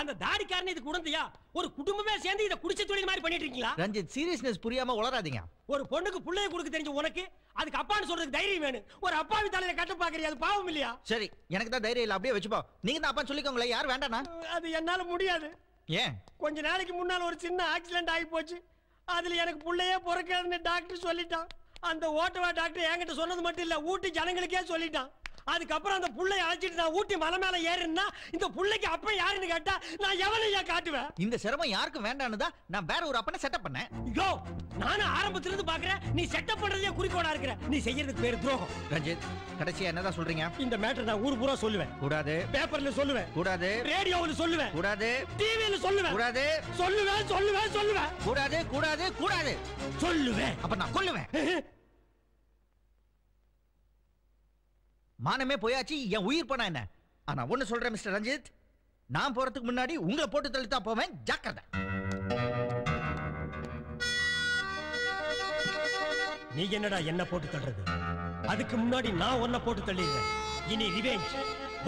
அந்த தாடிக்காரன் இது குடந்தையா? ஒரு குடும்பமே சேர்ந்து இத குடிச்ச தொழில் மாதிரி பண்ணிட்டு இருக்கீங்களா? ரஞ்சித், சீரியஸ்னஸ் புரியாம உளறாதீங்க. ஒரு பொண்ணுக்கு புள்ளைய கொடுக்க தெரிஞ்ச உனக்கு அதுக்கு அப்பான்னு சொல்றதுக்கு தைரியம் வேணும். ஒரு அப்பாவி தலையில கட்ட பாக்குறியா? அது பாவம் இல்லையா? சரி, எனக்கு தான் தைரியம் இல்ல, அப்படியே வச்சுப்போ. நீங்க தான் அப்பான்னு சொல்லிக்கோங்களேன். யார் வேண்டானா? அது என்னால முடியாது. ஏன்? கொஞ்ச நாளைக்கு முன்னால ஒரு சின்ன ஆக்சிடென்ட் ஆகி போச்சு. அதுல எனக்கு புள்ளையே பிறக்காதுன்னு டாக்டர் சொல்லிட்டான். அந்த ஓட்டவா டாக்டர் என்கிட்ட சொன்னது மட்டும் இல்ல, ஊட்டி ஜனங்களுக்கே சொல்லிட்டான். அதுக்கப்புறம் அந்த புள்ளைய அழைச்சிட்டு நான் ஊட்டி மலை மேல ஏறினா இந்த புள்ளைக்கு அப்ப யாருன்னு கேட்டா நான் எவனையா காட்டுவேன்? இந்த சிரமம் யாருக்கும் வேண்டான்னு தான் நான் வேற ஒரு அப்பனை செட்டப் பண்ணேன். ஐயோ, நானும் ஆரம்பத்துல இருந்து பாக்குறேன் நீ செட்டப் பண்றதே குறிக்கோளா இருக்கிற. நீ செய்யறதுக்கு பேரு துரோகம். ரஞ்சித், கடைசியா என்னதான் சொல்றீங்க? இந்த மேட்டர் நான் ஊர் பூரா சொல்லுவேன். கூடாது. பேப்பர்ல சொல்லுவேன். கூடாது. ரேடியோவுல சொல்லுவேன். கூடாது. டிவில சொல்லுவேன். கூடாது. சொல்லுவேன் சொல்லுவேன் சொல்லுவேன். கூடாது கூடாது கூடாது சொல்லுவேன். அப்ப நான் கொல்லுவேன். மானமே போயாச்சு, என் உயிர் போனா என்ன? ஆனா ஒண்ணு சொல்றேன் மிஸ்டர் ரஞ்சித், நான் போறதுக்கு முன்னாடி உங்களை போட்டு தள்ளித்தான் போவேன். ஜாக்கிரதை. நீ என்னடா என்ன போட்டு தள்ளுறது? அதுக்கு முன்னாடி நான் உன்னை போட்டு தள்ளிடுறேன். இனி ரிவெஞ்ச்,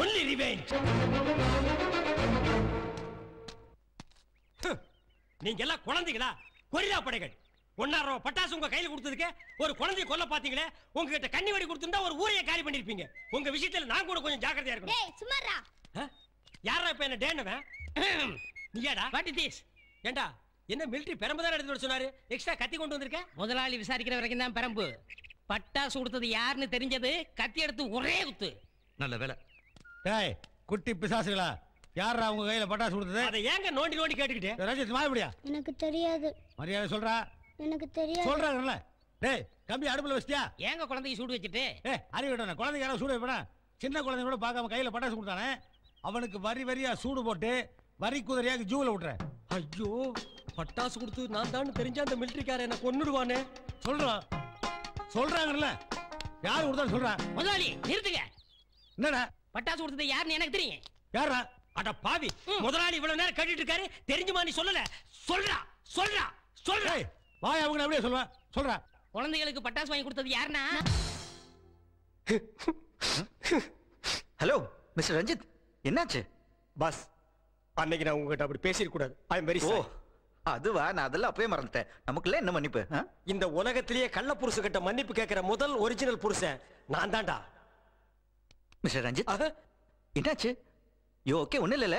ஒன்லி ரிவெஞ்ச். நீங்க எல்லாம் குழந்தைகளா? கொரில்லா படைகள். 1.5 ரூபா பட்டாசு உங்க கையில கொடுத்ததுக்கு ஒரு குழந்தைய கொல்ல பாத்தீங்களே. உங்ககிட்ட கண்ணி வெடி கொடுத்திருந்தா ஒரு ஊரையே காலி பண்ணிருப்பீங்க. உங்க விஷயத்துல நான் கூட கொஞ்சம் ஜாக்கிரதையா இருக்கணும். டேய் சும்மாடா. யாரா இப்ப என்ன டேனவன்? நீயாடா? What is this? ஏண்டா என்ன மிலிட்டரி பெரம்புதான் எடுத்து வர சொன்னாரு? எக்ஸ்ட்ரா கத்தி கொண்டு வந்திருக்க? முதலாளி விசாரிக்கிற வரைக்கும் தான் பெரம்பு. பட்டாசு கொடுத்தது யாருன்னு தெரிஞ்சது, கத்தி எடுத்து ஒரே குத்து. நல்ல வேலை. டேய் குட்டி பிசாசுகளா, யாரா உங்க கையில பட்டாசு கொடுத்தது? அதை ஏங்க நோண்டி நோண்டி கேட்டுக்கிட்டே? ரஞ்சித், மாயபடியா? எனக்கு தெரியாது. மரியாதை சொல்றா. எனக்கு தெரியாது. சொல்றாங்கல்ல. டேய் கம்பி அடுப்புல வச்சிட்டியா? ஏங்க குழந்தைக்கு சூடு வச்சிட்டு? அறிவு விடணும். குழந்தைக்கு யாரும் சூடு வைப்பா? சின்ன குழந்தை கூட பார்க்காம கையில பட்டாசு கொடுத்தானே, அவனுக்கு வரி வரியா சூடு போட்டு வரி குதிரையாக ஜூல விட்டுறேன். ஐயோ, பட்டாசு கொடுத்து நான் தான் தெரிஞ்ச அந்த மிலிட்டரிக்காரன் என்ன கொன்னுடுவானே. சொல்றான். சொல்றாங்கல்ல, யாரு கொடுத்தாலும் சொல்றா. முதலாளி நிறுத்துங்க. என்னடா பட்டாசு கொடுத்தது யாருன்னு எனக்கு தெரியும். யாரா? அட பாவி, முதலாளி இவ்வளவு நேரம் கேட்டுட்டு இருக்காரு, தெரிஞ்சுமா நீ சொல்லல? சொல்றா சொல்றா சொல்றா. வாய் அவங்க அப்படியே சொல்லுவா. சொல்றா. குழந்தைகளுக்கு பட்டாசு வாங்கி கொடுத்தது யாருன்னா? ஹலோ மிஸ்டர் ரஞ்சித், என்னாச்சு? பாஸ், அன்னைக்கு நான் உங்ககிட்ட அப்படி பேசிருக்க கூடாது. ஐ அம் வெரி சாரி. அதுவா, நான் அதெல்லாம் அப்பவே மறந்துட்டேன். நமக்குள்ள என்ன மன்னிப்பு? இந்த உலகத்திலேயே கள்ள புருஷ கிட்ட மன்னிப்பு கேட்கிற முதல் ஒரிஜினல் புருஷன் நான் தான்டா. மிஸ்டர் ரஞ்சித், என்னாச்சு? யோ ஓகே, ஒண்ணு இல்லல.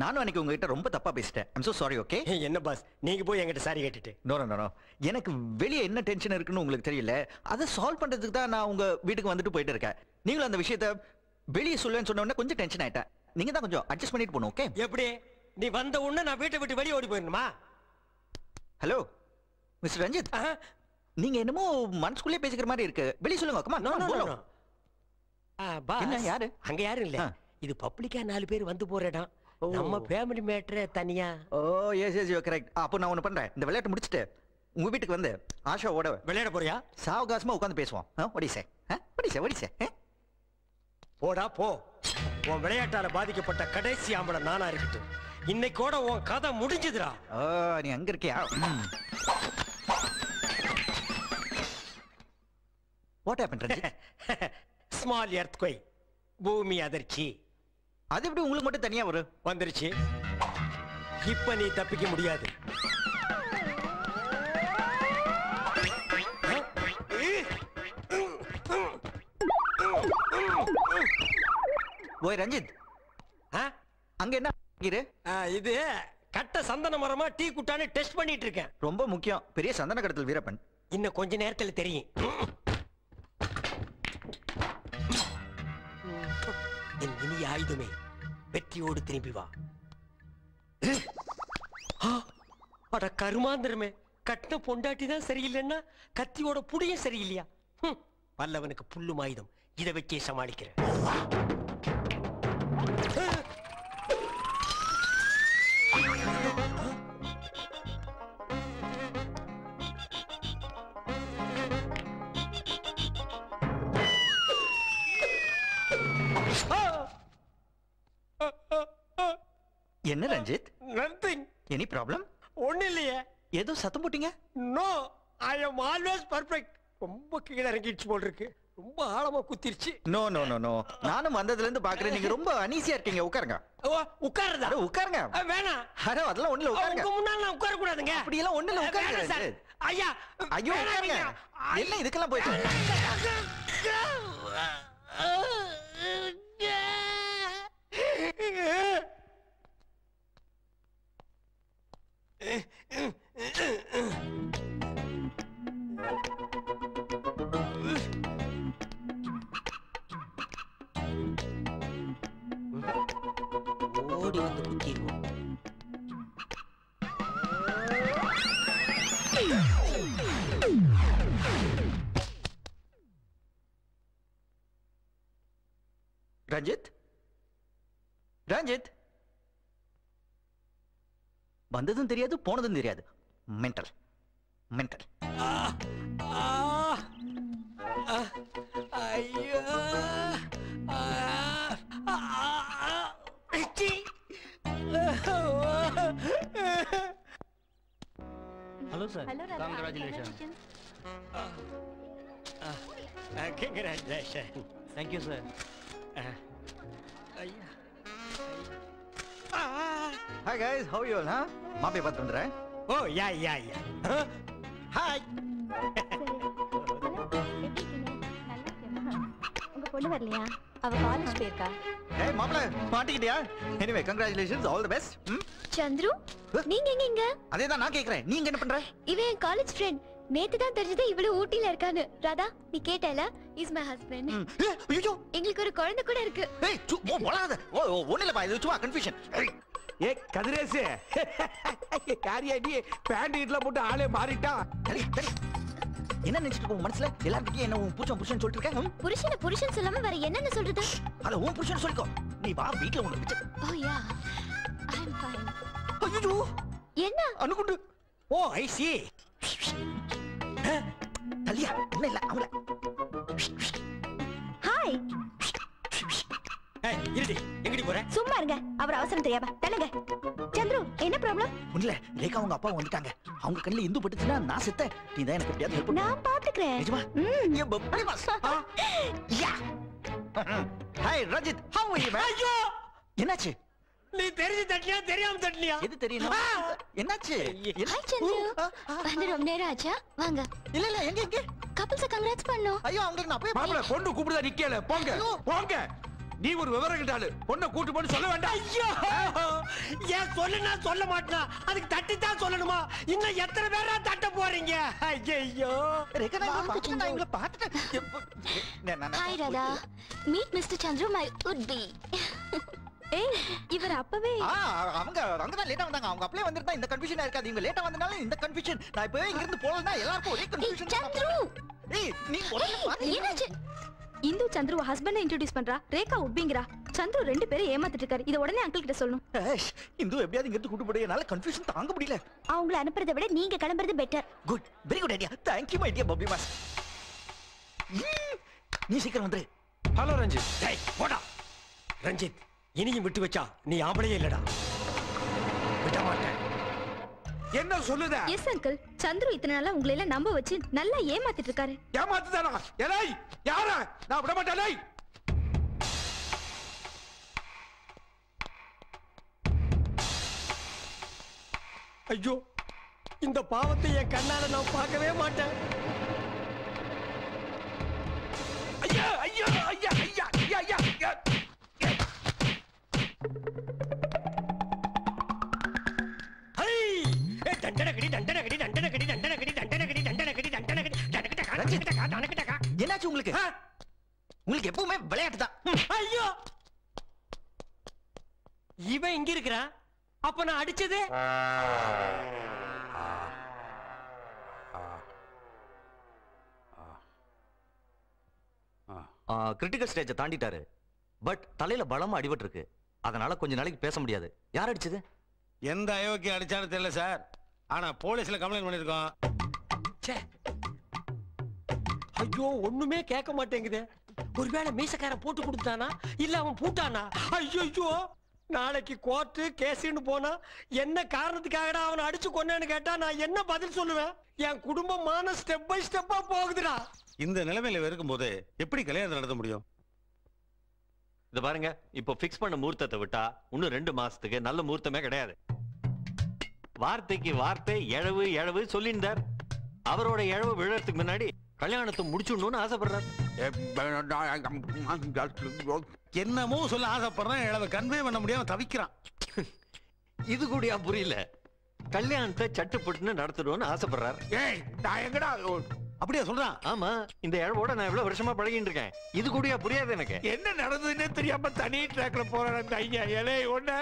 நானும் அன்னைக்கு உங்ககிட்ட ரொம்ப தப்பா பேசிட்டேன். I'm so sorry. ஓகே. என்ன பாஸ், நீங்க போய் என்கிட்ட சாரி கேட்டுட்டு? நோ நோ நோ, எனக்கு வெளியே என்ன டென்ஷன் இருக்குன்னு உங்களுக்கு தெரியல. அதை சால்வ் பண்றதுக்கு தான் நான் உங்க வீட்டுக்கு வந்துட்டு போயிட்டு இருக்கேன். நீங்களும் அந்த விஷயத்தை வெளியே சொல்லுவேன்னு சொன்ன உடனே கொஞ்சம் டென்ஷன் ஆயிட்டேன். நீங்க தான் கொஞ்சம் அட்ஜஸ்ட் பண்ணிட்டு போகணும். ஓகே? எப்படி? நீ வந்த உடனே நான் வீட்டை விட்டு வெளியே ஓடி போயிடணுமா? ஹலோ மிஸ்டர் ரஞ்சித், நீங்க என்னமோ மனசுக்குள்ளே பேசிக்கிற மாதிரி இருக்கு. வெளியே சொல்லுங்க. Comma. No no no. Boss, யாரு அங்க? யாரும் இல்ல. இது பப்ளிக்கா 4 பேர் வந்து போற இடம். நம்ம ஃபேமிலி மேட்டர் தனியா. ஓ எஸ் எஸ் யூ கரெக்ட். அப்போ நான் ஒன்னு பண்றேன். இந்த விளையாட்டு முடிச்சிட்டு உங்க வீட்டுக்கு வந்து ஆஷாவோட விளையாட போறியா? சாவகாசமா உட்கார்ந்து பேசுவோம். ஒடிசே ஒடிசே. போடா போ. உன் விளையாட்டால பாதிக்கப்பட்ட கடைசி ஆம்பளை நானா இருக்கட்டும். இன்னைக்கோட உன் கதை முடிஞ்சதுடா. ஓ, நீ அங்க இருக்கியா? What happen Ranjith? Small earthquake, பூமி அதிர்ச்சி. அது எப்படி உங்களுக்கு மட்டும் தனியா வரும்? வந்துருச்சு. இப்ப நீ தப்பிக்க முடியாது. ஓய் ரஞ்சித், அங்க என்ன இது கட்ட சந்தன மரமா டீ குட்டான்னு டெஸ்ட் பண்ணிட்டு இருக்கேன். ரொம்ப முக்கியம். பெரிய சந்தன கடத்தல் வீரப்பன். இன்னும் கொஞ்ச நேரத்துல தெரியும். என் இனிய ஆயுதமே, வெற்றியோடு திரும்பி வா. அட கருமாந்திரமே, கட்டின பொண்டாட்டி தான் சரியில்லைன்னா கத்தியோட புடியும் சரியில்லையா? பல்லவனுக்கு புல்லும் ஆயுதம், இதை வச்சே சமாளிக்கிறேன். என்ன ரஞ்சித்? நத்திங். Any problem? ஒண்ணு இல்லையே. ஏதோ சத்தம் போட்டீங்க? No, I am always perfect. ரொம்ப கீழே இறங்கிடுச்சு போல் இருக்கு. ரொம்ப ஆழமா குத்திருச்சு. நோ நோ நோ நோ, நானும் வந்ததுல இருந்து பாக்குறேன் நீங்க ரொம்ப அனீசியா இருக்கீங்க. உட்காருங்க. உட்காருதா? உட்காருங்க. வேணாம். அரே அதெல்லாம் ஒண்ணுல உட்காருங்க. உங்க முன்னால நான் உட்கார கூடாதுங்க. அப்படி எல்லாம் ஒண்ணுல உட்காருங்க. ஐயா ஐயோ உட்காருங்க. என்ன இதுக்கெல்லாம் போயிட்டு ஓடி வந்து குத்திடுவோம். ரஞ்சித், ரஞ்சித் வந்ததும் தெரியாது போனதும் தெரியாது. Mental mental. ஐயோ hello sir. Congratulation. Congratulation. Thank you sir. ஐயா Hi guys, how you all, huh? மாப்பை பார்த்து வந்துறேன். ஓ யா யா யா. ஹாய். உங்க பொண்ணு வரலையா? அவ காலேஜ் போயிருக்கா. ஏய் மாப்ள மாட்டிக்கிட்டியா? Anyway, congratulations, all the best. Chandru, நீங்க எங்க இங்க? அதேதான் நான் கேக்குறேன். நீங்க என்ன பண்ற? இவன் என் காலேஜ் ஃப்ரெண்ட். நேத்து தான் தெரிஞ்சது இவ்வளவு ஊட்டில இருக்கான்னு. ராதா, நீ கேட்டல? Is my husband. ஐயோ, எங்களுக்கு ஒரு குழந்தை கூட இருக்கு. ஏய் போலாத. ஒண்ணு இல்ல பா, இது சும்மா கன்ஃபியூஷன். ஏ கதிரேசு, காரியாடி பேண்ட் இட்ல போட்டு ஆளே மாறிட்டா. என்ன நினைச்சிட்டு உன் மனசுல எல்லார்கிட்டயும் என்ன உன் புருஷன் புருஷன் சொல்லிட்டு இருக்க? புருஷனை புருஷன் சொல்லாம வேற என்னன்னு சொல்றது? அத உன் புருஷன் சொல்லிக்கோ. நீ வா வீட்ல உன்னை வச்சு. ஓ யா, ஐ அம் ஃபைன். ஐயோ என்ன அனுகுண்டு? ஓ ஐ சி. தலியா ஒண்ணு இல்ல அவள. ஹாய். ஏய் இருடி, எங்கடி போற? சும்மா இருங்க, அவர் அவசரம் தெரியாம தள்ளுங்க. சந்துரு, என்ன ப்ராப்ளம்? ஒண்ணுல ரேகா அவங்க அப்பா வந்துட்டாங்க. அவங்க கண்ணுல இந்து பட்டுச்சுன்னா நான் செத்த. நீ தான் எனக்கு எப்படியாவது ஹெல்ப் பண்ணு. நான் பாத்துக்கிறேன். நிஜமா? ஏ பப்படி mass. Yeah. Hi Ranjith, how are you man? ஐயோ என்னாச்சு? நீ தெரிஞ்சு தட்டியா தெரியாம தட்டியா? எது தெரியணும்? என்னாச்சு? ஹாய் சந்துரு. வந்து ரொம்ப நேரம் ஆச்சா? வாங்க. இல்ல இல்ல எங்க எங்க? கப்பிள்ஸ் கங்க்ராட்ஸ் பண்ணோம். ஐயோ அவங்களுக்கு நான் போய் மாப்ள பொண்ணு கூப்பிடுதா நிக்கல. போங்க போங்க. நீ ஒரு விவரம் கிட்டாளு. பொண்ணை கூட்டி போன்னு சொல்ல வேண்டாம். ஐயோ ஏன் சொல்லுனா சொல்ல மாட்டா? அதுக்கு தட்டி தான் சொல்லணுமா? இன்னும் எத்தனை பேரா தட்ட போறீங்க? ஐயோ ரேகா நான் பாத்துட்டேன். Hi Radha. Meet mister Chandru, my would be. ஏய் இவர் அப்பவே அவங்க தான் லேட்டா வந்தாங்க. அவங்க அப்படியே வந்திருந்தா இந்த கன்ஃபியூஷனா இருக்காது. இவங்க லேட்டா வந்தனால இந்த கன்ஃபியூஷன். நான் இப்பவே இங்க இருந்து போறேன்னா எல்லாருக்கும் ஒரே கன்ஃபியூஷன். சந்துரு, ஏய் நீ என்னாச்சு? இந்து சந்துரு ஹஸ்பண்ட இன்ட்ரோடியூஸ் பண்றா. ரேகா உப்பிங்கறா. சந்துரு ரெண்டு பேரும் ஏமாத்திட்டு இருக்காரு. இத உடனே அங்கிள் கிட்ட சொல்லணும். இந்து எப்படியாவது இங்க இருந்து கூட்டி போடு. என்னால கன்ஃபியூஷன் தாங்க முடியல. அவங்கள அனுப்புறதை விட நீங்க கிளம்புறது better. Good, very good idea. Thank you my dear puppy mass. நீ சீக்கிரம் வந்துரு. ஹலோ ரஞ்சித். டேய் போடா. ரஞ்சித், இனியும் விட்டு வச்சா நீ ஆம்பளையே இல்லடா. விட மாட்டேன். என்ன சொல்லுத? Yes uncle. சந்துரு இத்தனை நாளா உங்களை எல்லாம் நம்ப வச்சு நல்லா ஏமாத்திட்டு இருக்காரு. ஏமாத்துதானா? ஏய் யாரா? நான் விட மாட்டேன். ஏய் ஐயோ இந்த பாவத்தை என் கண்ணால நான் பார்க்கவே மாட்டேன். ஐயா ஐயா ஐயா ஐயா ஐயா ஐயா. என்னாச்சு உங்களுக்கு? உங்களுக்கு எப்பவுமே விளையாட்டு தான். ஐயோ இவன் இங்க இருக்கிறான். அப்ப நான் அடிச்சது கிரிட்டிக்கல் ஸ்டேஜை தாண்டிட்டாரு. பட் தலையில பலமா அடிபட்டு இருக்கு. அதனால கொஞ்ச நாளைக்கு பேச முடியாது. யார் அடிச்சது? எந்த அயோக்கிய அடிச்சாலும் தெரியல சார். ஆனா போலீஸ்ல கம்ப்ளைண்ட் பண்ணிருக்கோம். ஐயோ ஒண்ணுமே கேட்க மாட்டேங்குது. ஒருவேளை மீசக்காரன் போட்டு கொடுத்தானா இல்ல அவன் பூட்டானா? ஐயோ நாளைக்கு கோர்ட்டு கேஸ்ன்னு போனா என்ன காரணத்துக்காகடா அவனை அடிச்சு கொன்னேன்னு கேட்டா நான் என்ன பதில் சொல்லுவேன்? என் குடும்பமான ஸ்டெப் பை ஸ்டெப்பா போகுதுடா. இந்த நிலைமையில இருக்கும்போது எப்படி கல்யாணத்தை நடத்த முடியும்? இத பாருங்க, இப்போ பிக்ஸ் பண்ண முகூர்த்தத்தை விட்டா இன்னும் 2 மாசத்துக்கு நல்ல முகூர்த்தமே கிடையாது. வார்த்தைக்கு வார்த்தை எழவு எழவு சொல்லியிருந்தார். அவரோட எழவு விழறதுக்கு முன்னாடி கல்யாணத்தை முடிச்சுடணும்னு ஆசைப்படுறாரு. என்னமோ சொல்ல ஆசைப்படுறான், எழவை கன்வே பண்ண முடியாம தவிக்கிறான். இது கூடயா புரியல? கல்யாணத்தை சட்டுப்பட்டுன்னு நடத்தணும்னு ஆசைப்படுறாரு. அப்படியா சொல்றான்? ஆமா, இந்த எழவோட நான் எவ்வளவு வருஷமா பழகிட்டு இருக்கேன். இது கூடயா புரியாது எனக்கு? என்ன நடந்ததுன்னே தெரியாம தனி ட்ராக்ல போறான் அந்த ஐயா. இலை ஒண்ணு